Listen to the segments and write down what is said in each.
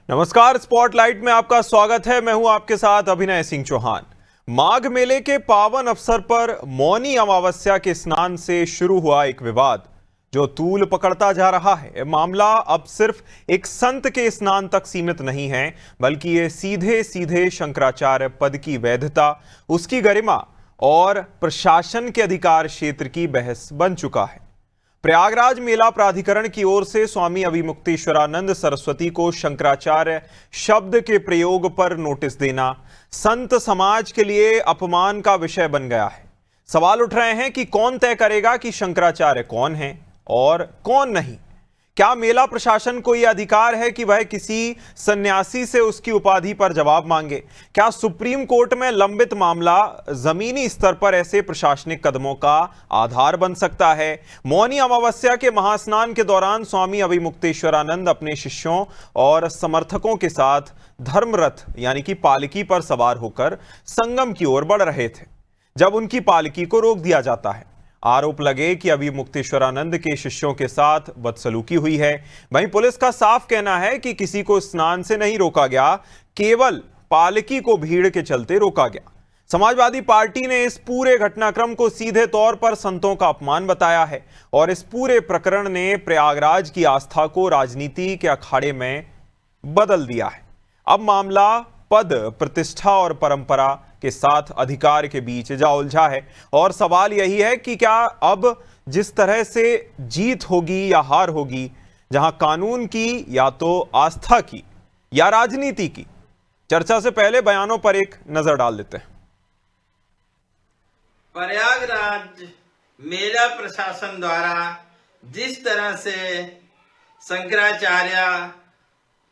नमस्कार, स्पॉटलाइट में आपका स्वागत है। मैं हूं आपके साथ अभिनय सिंह चौहान। माघ मेले के पावन अवसर पर मौनी अमावस्या के स्नान से शुरू हुआ एक विवाद जो तूल पकड़ता जा रहा है। मामला अब सिर्फ एक संत के स्नान तक सीमित नहीं है, बल्कि ये सीधे सीधे शंकराचार्य पद की वैधता, उसकी गरिमा और प्रशासन के अधिकार क्षेत्र की बहस बन चुका है। प्रयागराज मेला प्राधिकरण की ओर से स्वामी अभिमुक्तेश्वरानंद सरस्वती को शंकराचार्य शब्द के प्रयोग पर नोटिस देना संत समाज के लिए अपमान का विषय बन गया है। सवाल उठ रहे हैं कि कौन तय करेगा कि शंकराचार्य कौन है और कौन नहीं। क्या मेला प्रशासन को यह अधिकार है कि वह किसी सन्यासी से उसकी उपाधि पर जवाब मांगे? क्या सुप्रीम कोर्ट में लंबित मामला जमीनी स्तर पर ऐसे प्रशासनिक कदमों का आधार बन सकता है? मौनी अमावस्या के महास्नान के दौरान स्वामी अभिमुक्तेश्वरानंद अपने शिष्यों और समर्थकों के साथ धर्मरथ यानी कि पालकी पर सवार होकर संगम की ओर बढ़ रहे थे, जब उनकी पालकी को रोक दिया जाता है। आरोप लगे कि अभिमुक्तेश्वरानंद के शिष्यों के साथ बदसलूकी हुई है। वहीं पुलिस का साफ कहना है कि किसी को स्नान से नहीं रोका गया, केवल पालकी को भीड़ के चलते रोका गया। समाजवादी पार्टी ने इस पूरे घटनाक्रम को सीधे तौर पर संतों का अपमान बताया है और इस पूरे प्रकरण ने प्रयागराज की आस्था को राजनीति के अखाड़े में बदल दिया है। अब मामला पद, प्रतिष्ठा और परंपरा के साथ अधिकार के बीच जा उलझा है और सवाल यही है कि क्या अब जिस तरह से जीत होगी या हार होगी, जहां कानून की या तो आस्था की या राजनीति की। चर्चा से पहले बयानों पर एक नजर डाल देते हैं। प्रयागराज मेला प्रशासन द्वारा जिस तरह से शंकराचार्य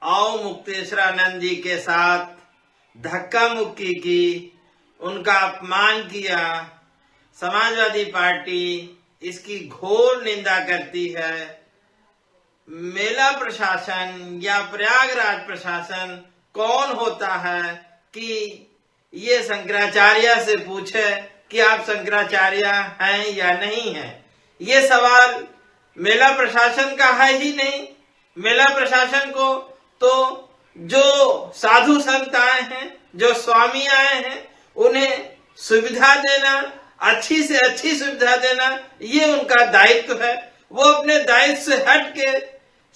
अवमुक्तेश्वरानंद जी के साथ धक्का मुक्की की, उनका अपमान किया, समाजवादी पार्टी इसकी घोर निंदा करती है। मेला प्रशासन या प्रयागराज प्रशासन कौन होता है कि ये शंकराचार्य से पूछे कि आप शंकराचार्य हैं या नहीं हैं? ये सवाल मेला प्रशासन का है ही नहीं। मेला प्रशासन को तो जो साधु संत आए हैं, जो स्वामी आए हैं, उन्हें सुविधा देना, अच्छी से अच्छी सुविधा देना, ये उनका दायित्व है। वो अपने दायित्व से हट के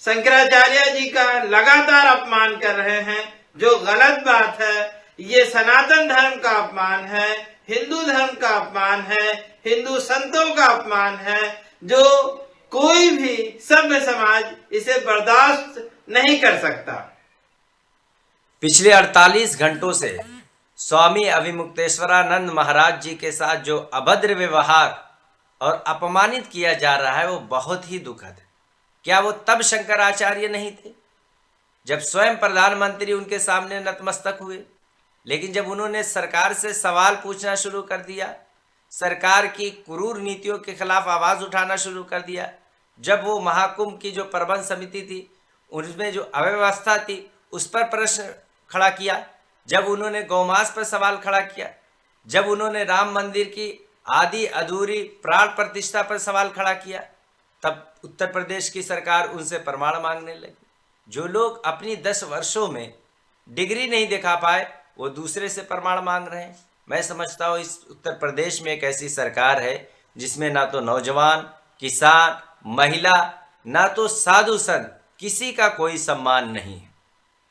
शंकराचार्य जी का लगातार अपमान कर रहे हैं, जो गलत बात है। ये सनातन धर्म का अपमान है, हिंदू धर्म का अपमान है, हिंदू संतों का अपमान है, जो कोई भी सभ्य समाज इसे बर्दाश्त नहीं कर सकता। पिछले 48 घंटों से स्वामी अभिमुक्तेश्वरानंद महाराज जी के साथ जो अभद्र व्यवहार और अपमानित किया जा रहा है वो बहुत ही दुखद है। क्या वो तब शंकराचार्य नहीं थे जब स्वयं प्रधानमंत्री उनके सामने नतमस्तक हुए? लेकिन जब उन्होंने सरकार से सवाल पूछना शुरू कर दिया, सरकार की क्रूर नीतियों के खिलाफ आवाज उठाना शुरू कर दिया, जब वो महाकुंभ की जो प्रबंध समिति थी उसमें जो अव्यवस्था थी उस पर प्रश्न खड़ा किया, जब उन्होंने गौमांस पर सवाल खड़ा किया, जब उन्होंने राम मंदिर की आधी अधूरी प्राण प्रतिष्ठा पर सवाल खड़ा किया, तब उत्तर प्रदेश की सरकार उनसे प्रमाण मांगने लगी। जो लोग अपनी 10 वर्षों में डिग्री नहीं दिखा पाए वो दूसरे से प्रमाण मांग रहे हैं। मैं समझता हूँ इस उत्तर प्रदेश में एक ऐसी सरकार है जिसमें ना तो नौजवान, किसान, महिला, ना तो साधु संत, किसी का कोई सम्मान नहीं है।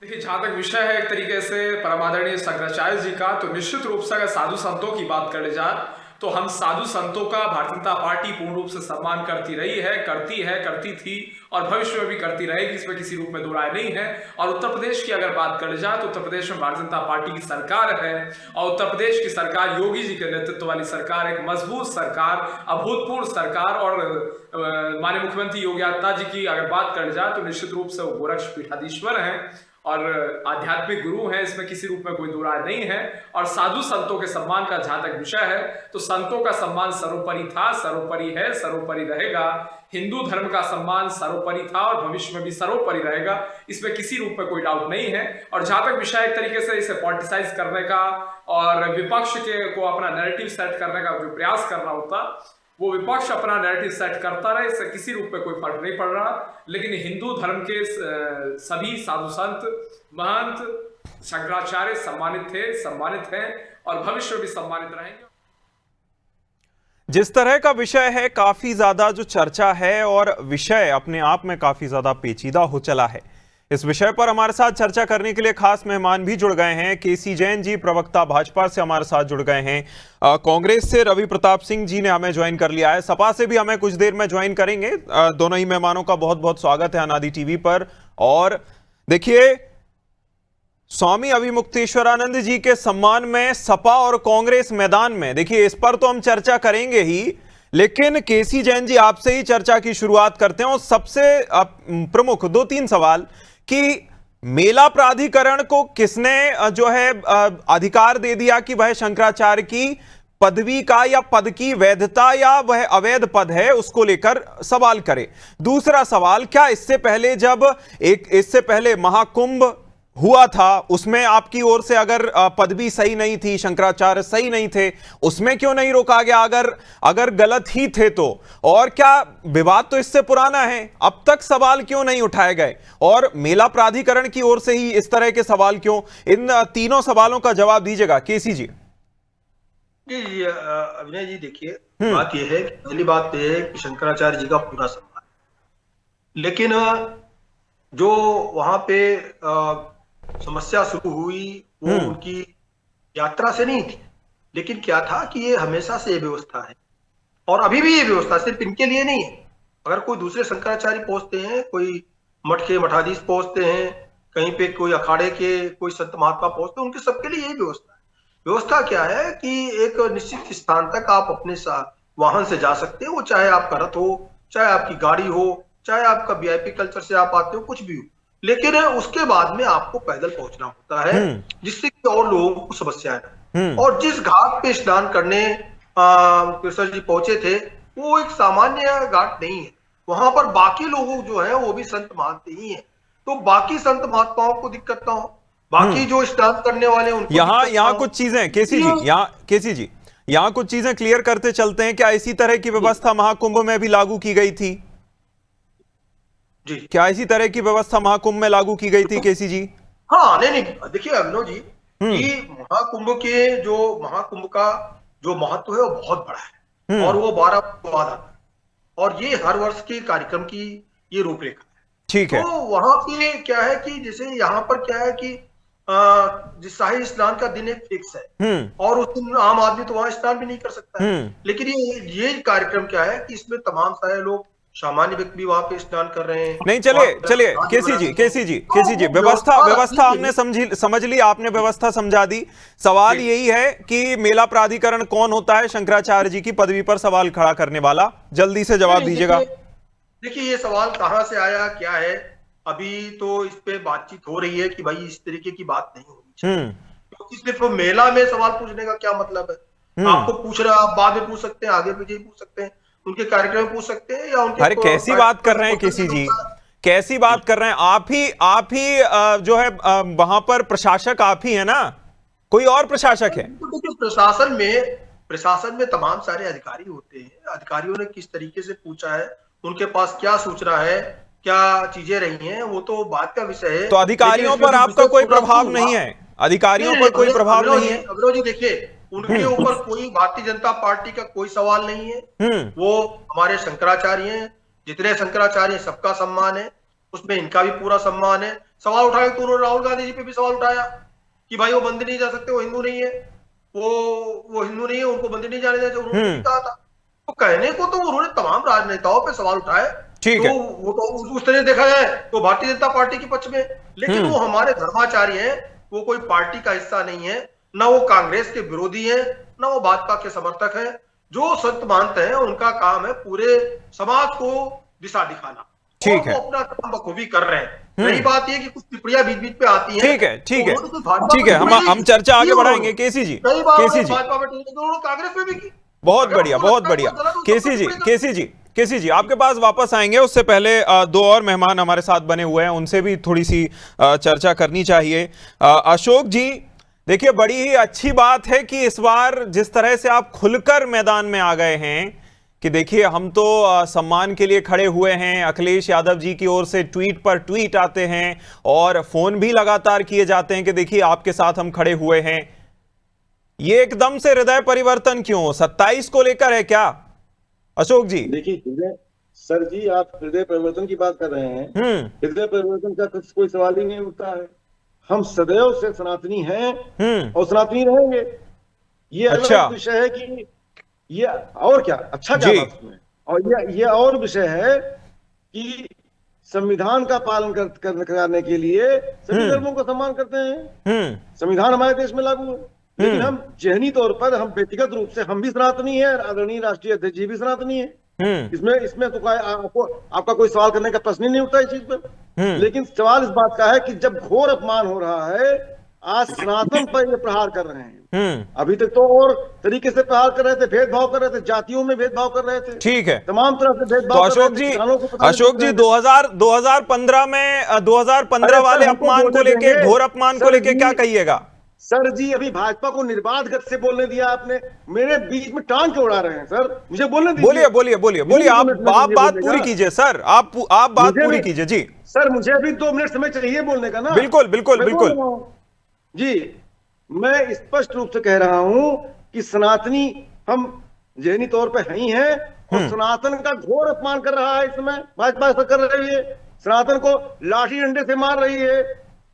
देखिए, जहाँ तक विषय है एक तरीके से परमादरणीय शंकराचार्य जी का, तो निश्चित रूप से अगर साधु संतों की बात कर जाए तो हम साधु संतों का भारतीय जनता पार्टी पूर्ण रूप से सम्मान करती रही है, करती थी और भविष्य में भी करती रहेगी, इसमें किसी रूप में दो राय नहीं है। और उत्तर प्रदेश की अगर बात कर जाए तो उत्तर प्रदेश में भारतीय जनता पार्टी की सरकार है और उत्तर प्रदेश की सरकार योगी जी के नेतृत्व वाली सरकार, एक मजबूत सरकार, अभूतपूर्व सरकार। और माननीय मुख्यमंत्री योगी आदित्यनाथ जी की अगर बात कर जाए तो निश्चित रूप से वो गोरक्ष पीठाधीश्वर हैं और आध्यात्मिक गुरु हैं, इसमें किसी रूप में कोई दो राय नहीं है। और साधु संतों के सम्मान का जहां तक विषय है तो संतों का सम्मान सर्वोपरि था, सर्वोपरि है, सर्वोपरि रहेगा। हिंदू धर्म का सम्मान सर्वोपरि था और भविष्य में भी सर्वोपरि रहेगा, इसमें किसी रूप में कोई डाउट नहीं है। और जहां तक विषय एक तरीके से इसे पॉलिटिसाइज करने का और विपक्ष के को अपना नैरेटिव सेट करने का जो प्रयास करना होता वो विपक्ष अपना नैरेटिव सेट करता रहे, इससे किसी रूप में कोई फर्क नहीं पड़ रहा। लेकिन हिंदू धर्म के सभी साधु संत महंत शंकराचार्य सम्मानित थे, सम्मानित हैं और भविष्य में भी सम्मानित रहेंगे। जिस तरह का विषय है, काफी ज्यादा जो चर्चा है और विषय अपने आप में काफी ज्यादा पेचीदा हो चला है। इस विषय पर हमारे साथ चर्चा करने के लिए खास मेहमान भी जुड़ गए हैं। केसी जैन जी, प्रवक्ता भाजपा से हमारे साथ जुड़ गए हैं। कांग्रेस से रवि प्रताप सिंह जी ने हमें ज्वाइन कर लिया है। सपा से भी हमें कुछ देर में ज्वाइन करेंगे। दोनों ही मेहमानों का बहुत बहुत स्वागत है अनादि टीवी पर। और देखिए, स्वामी अभिमुक्तेश्वरानंद जी के सम्मान में सपा और कांग्रेस मैदान में, देखिए इस पर तो हम चर्चा करेंगे ही, लेकिन केसी जैन जी आपसे ही चर्चा की शुरुआत करते हैं। और सबसे प्रमुख 2-3 सवाल कि मेला प्राधिकरण को किसने जो है अधिकार दे दिया कि वह शंकराचार्य की पदवी का या पद की वैधता या वह अवैध पद है उसको लेकर सवाल करे। दूसरा सवाल, क्या इससे पहले महाकुंभ हुआ था, उसमें आपकी ओर से अगर पदवी सही नहीं थी, शंकराचार्य सही नहीं थे, उसमें क्यों नहीं रोका गया अगर गलत ही थे तो? और क्या विवाद तो इससे पुराना है, अब तक सवाल क्यों नहीं उठाए गए? और मेला प्राधिकरण की ओर से ही इस तरह के सवाल क्यों? इन तीनों सवालों का जवाब दीजिएगा केसी जी। जी अभिनय जी, देखिए बात यह है कि पहली बात यह है कि शंकराचार्य जी का पूरा सम्मान, लेकिन जो वहां पे समस्या शुरू हुई वो उनकी यात्रा से नहीं थी, लेकिन क्या था कि ये हमेशा से ये व्यवस्था है और अभी भी ये व्यवस्था सिर्फ इनके लिए नहीं है। अगर कोई दूसरे शंकराचार्य पहुंचते हैं, कोई मठ के मठाधीश पहुंचते हैं, कहीं पे कोई अखाड़े के कोई संत महात्मा पहुंचते हैं, उनके सबके लिए यही व्यवस्था है। व्यवस्था क्या है कि एक निश्चित स्थान तक आप अपने वाहन से जा सकते हो, वो चाहे आपका रथ हो, चाहे आपकी गाड़ी हो, चाहे आपका वीआईपी कल्चर से आप आते हो, कुछ भी हो, लेकिन उसके बाद में आपको पैदल पहुंचना होता है, जिससे कि और लोगों को समस्या है। और जिस घाट पे स्नान करने कृष्ण जी पहुंचे थे, वो एक सामान्य घाट नहीं है। वहां पर बाकी लोग जो है वो भी संत मानते ही हैं, तो बाकी संत महात्माओं को दिक्कत ना हो, बाकी जो स्नान करने वाले उनको यहाँ कुछ चीजें केसी जी, यहाँ कुछ चीजें क्लियर करते चलते हैं। क्या इसी तरह की व्यवस्था महाकुंभ में भी लागू की गई थी? जी, क्या इसी तरह की व्यवस्था महाकुंभ में लागू की गई थी केसी जी? हाँ, नहीं, देखिए अभिनव जी, कि महाकुंभ का जो महत्व है वो बहुत बड़ा है और वो 12 बाद आता है और ये हर वर्ष के कार्यक्रम की ये रूपरेखा है। ठीक है। तो वहां पे क्या है कि जैसे यहाँ पर क्या है कि शाही स्नान का दिन एक फिक्स है और उस दिन आम आदमी तो वहां स्नान भी नहीं कर सकता है, लेकिन ये कार्यक्रम क्या है कि इसमें तमाम सारे लोग, सामान्य व्यक्ति भी वहां पे स्नान कर रहे हैं। नहीं, चलिए केसी जी, व्यवस्था हमने समझ ली, आपने व्यवस्था समझा दी। सवाल यही है कि मेला प्राधिकरण कौन होता है शंकराचार्य जी की पदवी पर सवाल खड़ा करने वाला? जल्दी से जवाब दीजिएगा। देखिए ये सवाल कहां से आया, क्या है, अभी तो इस पे बातचीत हो रही है कि भाई इस तरीके की बात नहीं होनी चाहिए, क्योंकि सिर्फ मेला में सवाल पूछने का क्या मतलब है? आपको पूछ रहे, आप बाद में पूछ सकते हैं, आगे पीछे पूछ सकते हैं, उनके कार्यक्रम पूछ सकते हैं या उनके। अरे कैसी बात कर रहे हैं केसी जी, कैसी बात कर रहे हैं? आप ही जो है वहां पर प्रशासक आप ही है ना, कोई और प्रशासक है? प्रशासन में तमाम सारे अधिकारी होते हैं। अधिकारियों ने किस तरीके से पूछा है, उनके पास क्या सूचना है, क्या चीजें रही हैं, वो तो बात का विषय है। तो अधिकारियों पर आपका कोई प्रभाव नहीं है? अधिकारियों पर कोई प्रभाव नहीं है? अभिनव जी देखिए, उनके ऊपर कोई भारतीय जनता पार्टी का कोई सवाल नहीं है। वो हमारे शंकराचार्य हैं, जितने शंकराचार्य सबका सम्मान है, उसमें इनका भी पूरा सम्मान है। सवाल उठाया तो उन्होंने राहुल गांधी जी पे भी सवाल उठाया कि भाई वो मंदिर नहीं जा सकते, वो हिंदू नहीं है, वो हिंदू नहीं है, उनको मंदिर नहीं जाने देते, उन्होंने कहा था। तो कहने को तो उन्होंने तमाम राजनेताओं पे सवाल उठाए, ठीक है, तो वो तो उस तरह देखा जाए तो भारतीय जनता पार्टी के पक्ष में, लेकिन वो हमारे धर्माचार्य हैं, वो कोई पार्टी का हिस्सा नहीं है, ना वो कांग्रेस के विरोधी हैं, ना वो भाजपा के समर्थक हैं। जो संत मानते हैं उनका काम है पूरे समाज को दिशा दिखाना, ठीक है, वो अपना काम बखूबी कर रहे हैं। रही बात ये कि कुछ टिप्पणियां बीच बीच पे आती हैं, ठीक है, हम चर्चा आगे बढ़ाएंगे केसी जी। कांग्रेस में भी की। बहुत बढ़िया केसी जी आपके पास वापस आएंगे, उससे पहले दो और मेहमान हमारे साथ बने हुए हैं, उनसे भी थोड़ी सी चर्चा करनी चाहिए। अशोक जी, देखिए बड़ी ही अच्छी बात है कि इस बार जिस तरह से आप खुलकर मैदान में आ गए हैं कि देखिए हम तो सम्मान के लिए खड़े हुए हैं, अखिलेश यादव जी की ओर से ट्वीट पर ट्वीट आते हैं और फोन भी लगातार किए जाते हैं कि देखिए आपके साथ हम खड़े हुए हैं। ये एकदम से हृदय परिवर्तन क्यों? 27 को लेकर है क्या अशोक जी? देखिए हृदय, सर जी आप हृदय परिवर्तन की बात कर रहे हैं। हृदय परिवर्तन का कोई सवाल ही नहीं उठता है। हम सदैव से सनातनी हैं और सनातनी रहेंगे। ये अच्छा। अलग विषय है कि ये और क्या अच्छा क्या बात उसमें, और ये और विषय है कि संविधान का पालन करने के लिए सभी धर्मों का सम्मान करते हैं। संविधान हमारे देश में लागू है, लेकिन हम जहनी तौर पर, हम व्यक्तिगत रूप से हम भी सनातनी है, आदरणीय राष्ट्रीय अध्यक्ष जी भी सनातनी है। इसमें तो आपका कोई सवाल करने का प्रश्न ही नहीं उठता इस चीज पर। लेकिन सवाल इस बात का है कि जब घोर अपमान हो रहा है, आज सनातन पर ये प्रहार कर रहे हैं। अभी तक तो और तरीके से प्रहार कर रहे थे, भेदभाव कर रहे थे, जातियों में भेदभाव कर रहे थे, ठीक है, तमाम तरह से तो भेदभाव अशोक जी 2015 में 2015 वाले अपमान को लेके, घोर अपमान को लेके क्या कहिएगा? सर जी अभी भाजपा को निर्बाध गति से बोलने दिया आपने, मेरे बीच में टांग क्यों उड़ा रहे हैं सर? मुझे बोलने दीजिए। बोलिए आप बात पूरी कीजिए सर, आप बात पूरी कीजिए जी। सर मुझे अभी 2 मिनट समय चाहिए बोलने का ना। बिल्कुल जी, मैं स्पष्ट रूप से कह रहा हूं कि सनातनी हम जहनी तौर पे ही हैं और सनातन का घोर अपमान कर रहा है इस समय भाजपा, ऐसा कर रही है। सनातन को लाठी डंडे से मार रही है।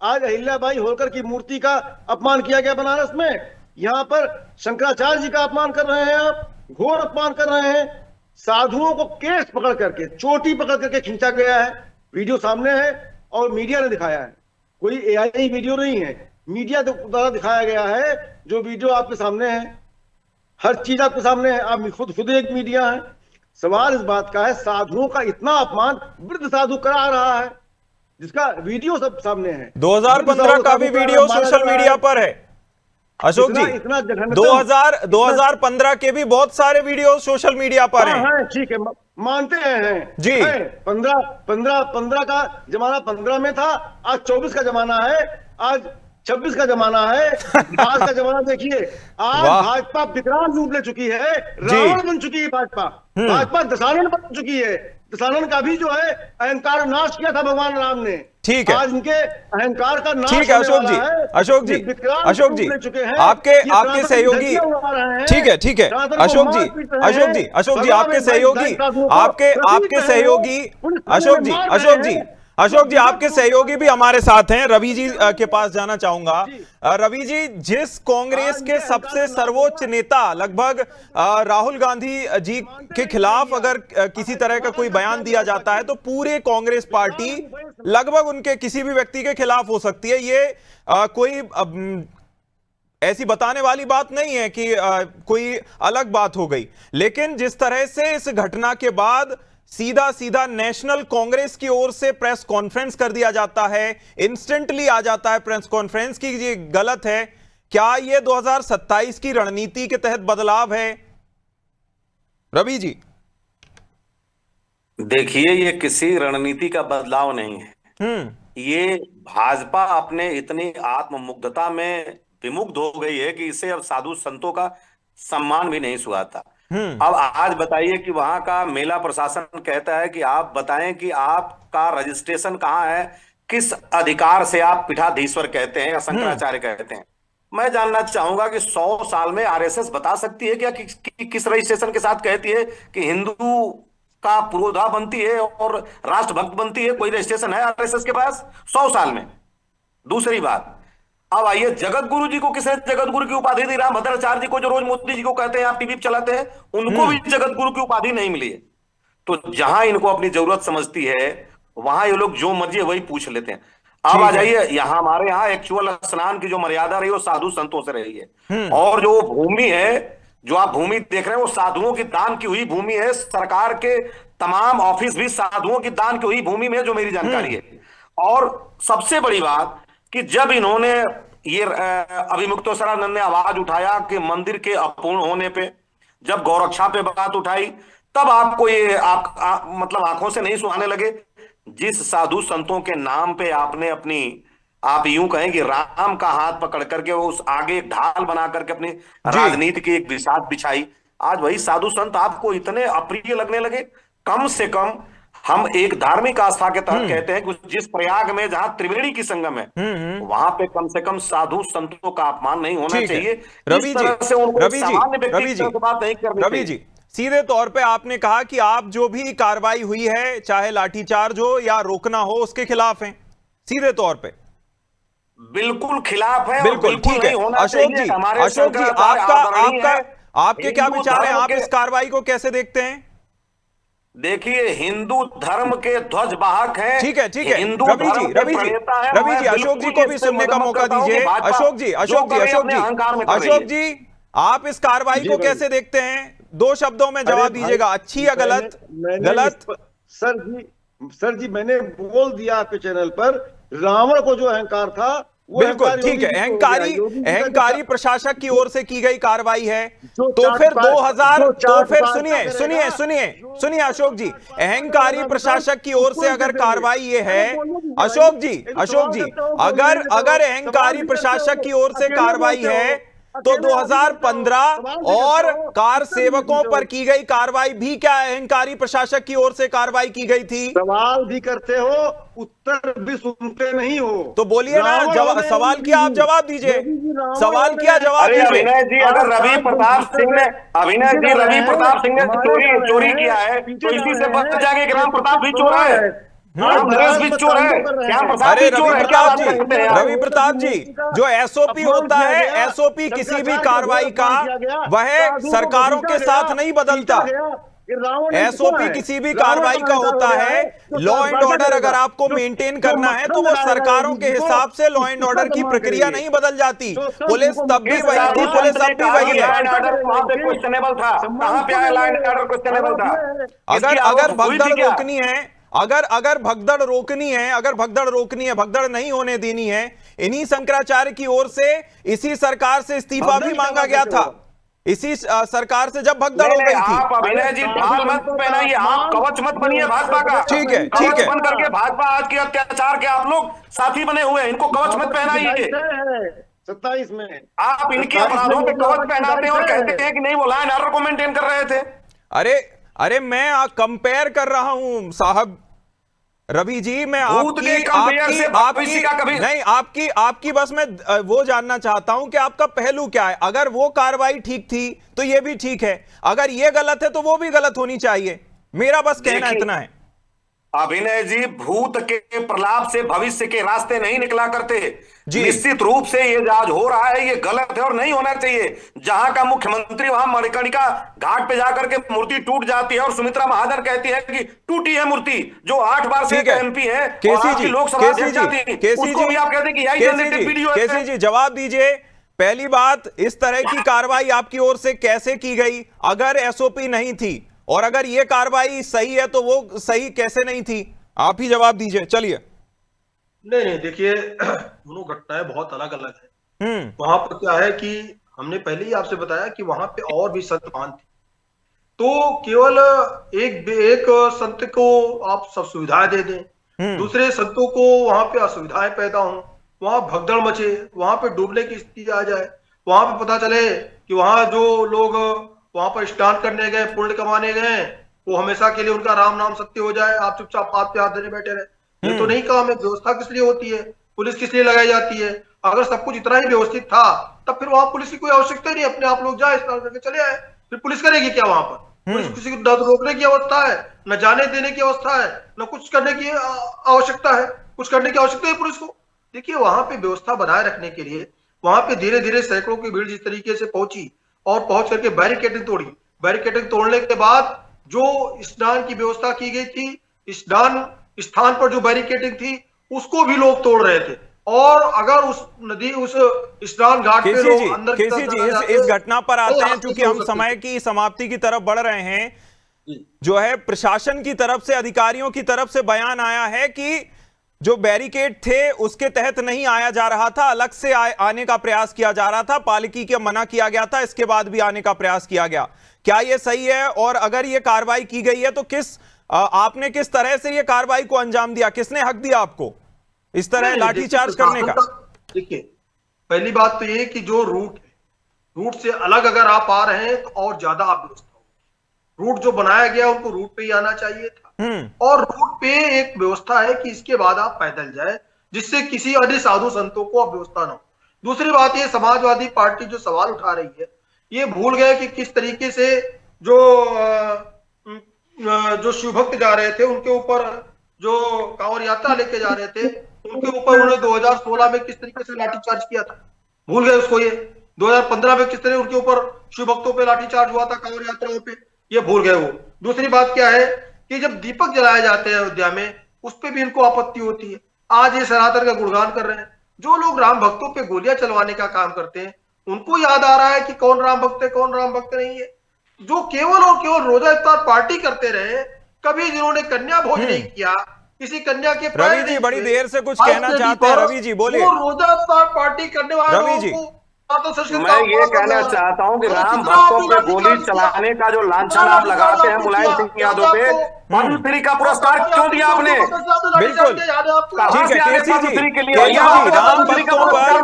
आज अहिल्याबाई होलकर की मूर्ति का अपमान किया गया बनारस में, यहाँ पर शंकराचार्य जी का अपमान कर रहे हैं आप, घोर अपमान कर रहे हैं। साधुओं को केस पकड़ करके, चोटी पकड़ करके खींचा गया है, वीडियो सामने है और मीडिया ने दिखाया है, कोई एआई वीडियो नहीं है, मीडिया द्वारा दिखाया गया है। जो वीडियो आपके सामने है, हर चीज आपके सामने है, आप खुद एक मीडिया है। सवाल इस बात का है, साधुओं का इतना अपमान वृद्ध साधु करा रहा है, जिसका वीडियो सब सामने है। 2015 का भी वीडियो सोशल मीडिया पर है अशोक जी। 2015 के भी बहुत सारे वीडियो सोशल मीडिया पर हैं। ठीक है, मानते हैं जी। 15 का जमाना 15 में था, आज 24 का जमाना है, आज 26 का जमाना है। आज का जमाना देखिए, आज भाजपा विकराल रूप ले चुकी है, रावण बन चुकी है भाजपा। भाजपा दशानन बन चुकी है। दशानन का भी जो है अहंकार नाश किया था भगवान राम ने। ठीक है, आज इनके अहंकार का नाश। ठीक है अशोक जी, अशोक जी आपके सहयोगी, ठीक है अशोक जी आपके सहयोगी, अशोक जी आपके सहयोगी भी हमारे साथ हैं। रवि जी के पास जाना चाहूंगा। रवि जी, जिस कांग्रेस के सबसे सर्वोच्च नेता लगभग राहुल गांधी जी के खिलाफ अगर किसी तरह का कोई बयान दिया जाता है तो पूरे कांग्रेस पार्टी लगभग उनके किसी भी व्यक्ति के खिलाफ हो सकती है। ये कोई ऐसी बताने वाली बात नहीं है कि कोई अलग बात हो गई, लेकिन जिस तरह से इस घटना के बाद सीधा नेशनल कांग्रेस की ओर से प्रेस कॉन्फ्रेंस कर दिया जाता है, इंस्टेंटली आ जाता है प्रेस कॉन्फ्रेंस की, ये गलत है क्या? ये 2027 की रणनीति के तहत बदलाव है रवि जी? देखिए, ये किसी रणनीति का बदलाव नहीं है। ये भाजपा अपने इतनी आत्ममुग्धता में विमुग्ध हो गई है कि इसे अब साधु संतों का सम्मान भी नहीं सुहाता। अब आज बताइए कि वहां का मेला प्रशासन कहता है कि आप बताएं कि आपका रजिस्ट्रेशन कहाँ है, किस अधिकार से आप पीठाधीश्वर कहते हैं या शंकराचार्य कहते हैं। मैं जानना चाहूंगा कि 100 साल में आरएसएस बता सकती है क्या कि किस रजिस्ट्रेशन के साथ कहती है कि हिंदू का पुरोधा बनती है और राष्ट्रभक्त बनती है? कोई रजिस्ट्रेशन है आरएसएस के पास 100 साल में? दूसरी बात, अब आइए, जगत गुरु जी को किसने जगत गुरु की उपाधि दी? रामभद्राचार्य जी को, जो रोज मोदी जी को कहते हैं आप टीवी चलाते हैं, उनको भी जगत गुरु की उपाधि नहीं मिली है। तो जहां इनको अपनी जरूरत समझती है वहां ये लोग जो मर्जी है वही पूछ लेते हैं। अब आ जाइए, यहाँ हमारे यहाँ एक्चुअल स्नान की जो मर्यादा रही वो साधु संतों से रही है, और जो भूमि है, जो आप भूमि देख रहे हैं, वो साधुओं की दान की हुई भूमि है। सरकार के तमाम ऑफिस भी साधुओं की दान की हुई भूमि में, जो मेरी जानकारी है। और सबसे बड़ी बात कि जब इन्होंने ये अभिमुक्तेश्वरानंद ने आवाज उठाया कि मंदिर के अपूर्ण होने पे, जब गौरक्षा पे बात उठाई, तब आपको ये मतलब आंखों से नहीं सुहाने लगे। जिस साधु संतों के नाम पे आपने अपनी, आप यूं कहें कि राम का हाथ पकड़ करके वो उस आगे एक ढाल बना करके अपनी राजनीति की एक बिसात बिछाई, आज वही साधु संत आपको इतने अप्रिय लगने लगे। कम से कम हम एक धार्मिक आस्था के तहत कहते हैं कि जिस प्रयाग में जहां त्रिवेणी की संगम है वहां पे कम से कम साधु संतों का अपमान नहीं होना चाहिए। रवि इस तरह से उनको रवि सामान्य व्यक्ति रवि की तरह बात नहीं करनी रवि जी, सीधे तौर पे आपने कहा कि आप जो भी कार्रवाई हुई है, चाहे लाठीचार्ज हो या रोकना हो, उसके खिलाफ हैं सीधे तौर पे। बिल्कुल खिलाफ है। बिल्कुल ठीक है। अशोक जी, आपके क्या विचार हैं? आप इस कार्रवाई को कैसे देखते हैं? देखिए, हिंदू धर्म के ध्वज वाहक हैं। ठीक है, ठीक है। हिंदू रवि जी, अशोक जी को भी सुनने का मौका दीजिए। अशोक जी, आप इस कार्रवाई को कैसे देखते हैं? 2 शब्दों में जवाब दीजिएगा, अच्छी या गलत? गलत। सर जी मैंने बोल दिया आपके चैनल पर, रावण को जो अहंकार था बिल्कुल ठीक है। अहंकारी प्रशासक की ओर से की गई कार्रवाई है। तो फिर 2000 तो फिर सुनिए अशोक जी, अहंकारी प्रशासक की ओर से अगर कार्रवाई ये है, अशोक जी, अगर अहंकारी प्रशासक की ओर से कार्रवाई है तो 2015 और कार सेवकों पर की गई कार्रवाई भी क्या अहंकारी प्रशासक की ओर से कार्रवाई की गई थी? सवाल भी करते हो, उत्तर भी सुनते नहीं हो। तो बोलिए ना, सवाल किया आप जवाब दीजिए। सवाल किया जवाब दीजिए। अभिनय जी, अगर रवि प्रताप सिंह ने चोरी किया है तो इसी से बच जाएंगे कि राम प्रताप भी चोर है, भी चोर है, अरे रवि प्रताप जी, जो एसओपी होता है, एसओपी किसी भी कार्रवाई का वह सरकारों के साथ नहीं बदलता। एसओपी किसी भी कार्रवाई का होता है। लॉ एंड ऑर्डर अगर आपको मेंटेन करना है तो वो सरकारों के हिसाब से लॉ एंड ऑर्डर की प्रक्रिया नहीं बदल जाती। पुलिस तब भी वही थी, पुलिस अब भी वही है। अगर भगदड़ रोकनी है, अगर भगदड़ रोकनी है, भगदड़ नहीं होने देनी है, इन्हीं शंकराचार्य की ओर से इसी सरकार से इस्तीफा भी मांगा गया था, इसी सरकार से जब भगदड़ हो गई थी। आप अभिनय जी ढाल मत पहनाइए, आप कवच मत बनिए भाजपा का। ठीक है। बन करके भाजपा आज के अत्याचार के आप लोग साथी बने हुए हैं, इनको कवच मत पहनाइए। 27 में आप इनके अपराधों पे कवच पहनाते हैं और कहते हैं कि नहीं, वो लॉ एंड ऑर्डर को मेंटेन कर रहे थे। अरे मैं कंपेयर कर रहा हूं साहब। रवि जी, मैं आपकी बस मैं वो जानना चाहता हूं कि आपका पहलू क्या है। अगर वो कार्रवाई ठीक थी तो ये भी ठीक है, अगर ये गलत है तो वो भी गलत होनी चाहिए। मेरा बस कहना इतना है। अभिनय जी, भूत के प्रलाप से भविष्य के रास्ते नहीं निकला करते। निश्चित रूप से ये आज हो रहा है, ये गलत है और नहीं होना चाहिए। जहां का मुख्यमंत्री वहां मणिकर्णिका घाट पे जाकर के मूर्ति टूट जाती है और सुमित्रा महाजन कहती है कि टूटी है मूर्ति, जो 8 बार से एमपी है, लोकसभा केसी जी, जवाब दीजिए। पहली बात, इस तरह की कार्रवाई आपकी ओर से कैसे की गई? अगर एसओपी नहीं थी और अगर यह कार्रवाई सही है तो वो सही कैसे नहीं थी? आप ही जवाब दीजिए। चलिए। नहीं, देखिए, दोनों घटनाएं बहुत अलग अलग है। वहां पर क्या है कि हमने पहले ही आपसे बताया कि वहां पे और भी संतमान थे, तो केवल एक संत को आप सब सुविधाएं दे दें, दूसरे संतों को वहां पे असुविधाएं पैदा हों, वहां भगदड़ मचे, वहां पे डूबने की स्थिति आ जाए, वहां पे पता चले कि वहां जो लोग वहां पर स्नान करने गए, पुण्य कमाने गए, वो हमेशा के लिए उनका राम नाम सत्य हो जाए, आप चुपचाप हाथ पे हाथ देने बैठे रहे। ये तो नहीं काम है। व्यवस्था किस लिए होती है? पुलिस किस लिए लगाई जाती है? अगर सब कुछ इतना ही व्यवस्थित था तब फिर वहां पुलिस की कोई आवश्यकता नहीं, अपने आप लोग जाए, स्नान करके चले आए। फिर पुलिस करेगी क्या वहां पर? पुलिस किसी को रोकने की अवस्था है, न जाने देने की अवस्था है, न कुछ करने की आवश्यकता है। कुछ करने की आवश्यकता है पुलिस को? देखिए, वहां पे व्यवस्था बनाए रखने के लिए वहां पे धीरे धीरे सैकड़ों की भीड़ जिस तरीके से पहुंची और पहुंच करके बैरिकेडिंग तोड़ी, बैरिकेडिंग तोड़ने के बाद जो स्नान की व्यवस्था की गई थी, स्नान स्थान पर जो बैरिकेडिंग थी उसको भी लोग तोड़ रहे थे। और अगर उस स्नान घाट पे लोग अंदर इस घटना पर आते हैं, क्योंकि हम समय की समाप्ति की तरफ बढ़ रहे हैं। जो है प्रशासन की तरफ से, अधिकारियों की तरफ से बयान आया है कि जो बैरिकेड थे उसके तहत नहीं आया जा रहा था, अलग से आने का प्रयास किया जा रहा था, पालिकी के मना किया गया था, इसके बाद भी आने का प्रयास किया गया। क्या यह सही है? और अगर यह कार्रवाई की गई है तो आपने किस तरह से यह कार्रवाई को अंजाम दिया? किसने हक दिया आपको इस तरह लाठीचार्ज करने का? देखिए, पहली बात तो ये कि जो रूट है रूट से अलग अगर आप आ रहे हैं तो और ज्यादा आप व्यवस्था होगी। रूट जो बनाया गया उनको रूट पे ही आना चाहिए था, और रूट पे एक व्यवस्था है कि इसके बाद आप पैदल जाए, जिससे किसी अन्य साधु संतों को अब व्यवस्था न हो। दूसरी बात ये, समाजवादी पार्टी जो सवाल उठा रही है, ये भूल गए कि किस तरीके से जो शिव भक्त जा रहे थे उनके ऊपर, जो कांवड़ यात्रा लेके जा रहे थे उनके ऊपर उन्होंने 2016 में किस तरीके से लाठीचार्ज किया था, भूल गए उसको। ये 2015 में किस तरह उनके ऊपर शिव भक्तों पे लाठीचार्ज हुआ था कांवड़ यात्राओं पे, ये भूल गए वो। दूसरी बात क्या है कि जब दीपक जलाए जाते हैं अयोध्या में, उस पर भी इनको आपत्ति होती है। आज ये सनातन का गुणगान कर रहे हैं। जो लोग राम भक्तों पे गोलियां चलवाने का काम करते हैं, उनको याद आ रहा है कि कौन राम भक्त है कौन राम भक्त नहीं है। जो केवल और केवल रोजा इफ्तार पार्टी करते रहे, कभी जिन्होंने कन्या भोज नहीं किया, किसी कन्या के रवि जी बड़ी देर से कुछ कहना चाहते हैं, रवि जी बोलिए। रोजा इफ्तार पार्टी करने वाले रवि जी, मैं ये कहना चाहता हूं कि राम भक्तों पे गोली चलाने का जो लांछन आप लगाते हैं मुलायम सिंह यादव पे, पद्मश्री का पुरस्कार क्यों दिया आपने? बिल्कुल ठीक है केसी जी, राम भक्तों पर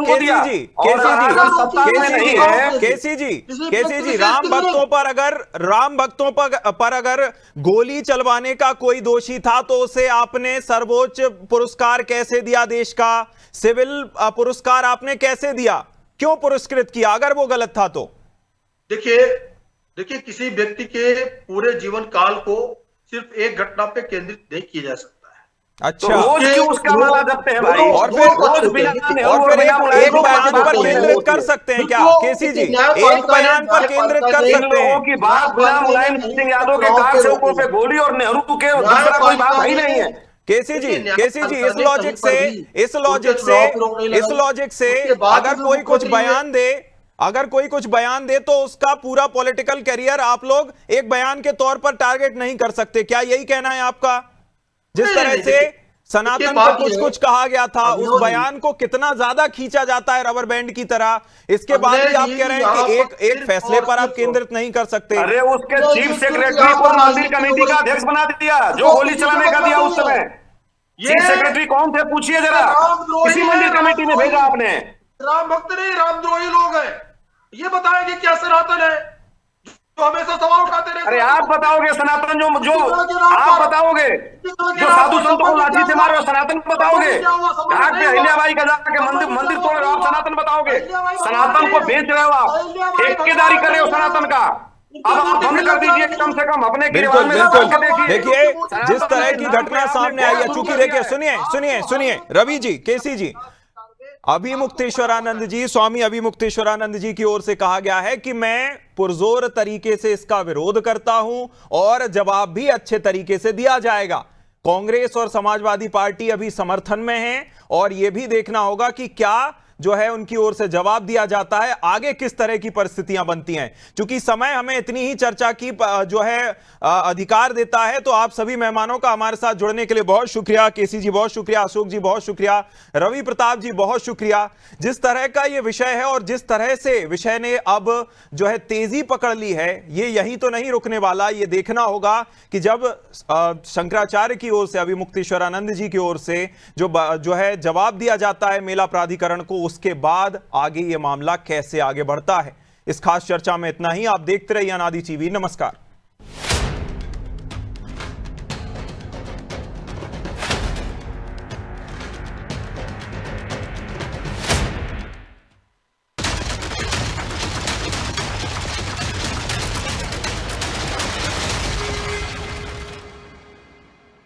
केसी जी राम भक्तों पर अगर गोली चलवाने का कोई दोषी था तो उसे आपने सर्वोच्च पुरस्कार कैसे दिया? देश का सिविल पुरस्कार आपने कैसे दिया? क्यों पुरस्कृत किया अगर वो गलत था तो? देखिए किसी व्यक्ति के पूरे जीवन काल को सिर्फ एक घटना पे केंद्रित नहीं किया जा सकता है। अच्छा, तो रोज क्यों उसका माला जपते हैं भाई? और फिर एक बयान पर केंद्रित कर सकते हैं क्या केसी जी? एक बयान पर केंद्रित कर सकते हैं? की बात बिना मुलायम सिंह यादव के कार सेवकों पे गोली और नेहरू के दूसरा कोई बात ही नहीं है। केसी जी इस लॉजिक से अगर कोई कुछ बयान दे तो उसका पूरा पॉलिटिकल करियर आप लोग एक बयान के तौर पर टारगेट नहीं कर सकते, क्या यही कहना है आपका? जिस तरह से सनातन पर कुछ कहा गया था, उस बयान को कितना ज्यादा खींचा जाता है रबर बैंड की तरह, इसके बाद भी आप कह रहे हैं कि एक फैसले पर आप केंद्रित नहीं कर सकते। अरे उसके चीफ सेक्रेटरी को मंदिर कमेटी का अध्यक्ष बना दिया, जो गोली चलाने का दिया उस समय। चीफ सेक्रेटरी कौन थे पूछिए जरा, किसी मंदिर कमेटी ने भेजा आपने? राम भक्त नहीं, रामद्रोही लोग हैं। ये बताएंगे क्या सनातन है जो हमेशा सवाल उठाते रहे? अरे आप बताओगे सनातन, जो आप बताओगे जो साधु संतों को लाठी से मारे सनातन बताओगे? घाट पे अहिल्याबाई का जाके मंदिर तोड़ रहे हो आप, सनातन बताओगे? सनातन को बेच रहे हो आप, ठेकेदारी कर रहे हो सनातन का। अब आप बंद कर दीजिए कम से कम अपने बिल्कुल देखिए जिस तरह की घटना सामने आई है, चूंकि देखिए सुनिए रवि जी, केसी जी, अभिमुक्तेश्वरानंद जी, स्वामी अभिमुक्तेश्वरानंद जी की ओर से कहा गया है कि मैं पुरजोर तरीके से इसका विरोध करता हूं और जवाब भी अच्छे तरीके से दिया जाएगा। कांग्रेस और समाजवादी पार्टी अभी समर्थन में है और यह भी देखना होगा कि क्या जो है उनकी ओर से जवाब दिया जाता है, आगे किस तरह की परिस्थितियां बनती हैं। क्योंकि समय हमें इतनी ही चर्चा की जो है अधिकार देता है। तो आप सभी मेहमानों का हमारे साथ जुड़ने के लिए बहुत शुक्रिया। केसी जी बहुत शुक्रिया, अशोक जी बहुत शुक्रिया, रवि प्रताप जी बहुत शुक्रिया। जिस तरह का ये विषय है और जिस तरह से विषय ने अब जो है तेजी पकड़ ली है, ये यही तो नहीं रुकने वाला। ये देखना होगा कि जब शंकराचार्य की ओर से, अभिमुक्तेश्वरानंद जी की ओर से जो है जवाब दिया जाता है मेला प्राधिकरण को, उसके बाद आगे ये मामला कैसे आगे बढ़ता है। इस खास चर्चा में इतना ही। आप देखते रहिए अनादि टीवी। नमस्कार।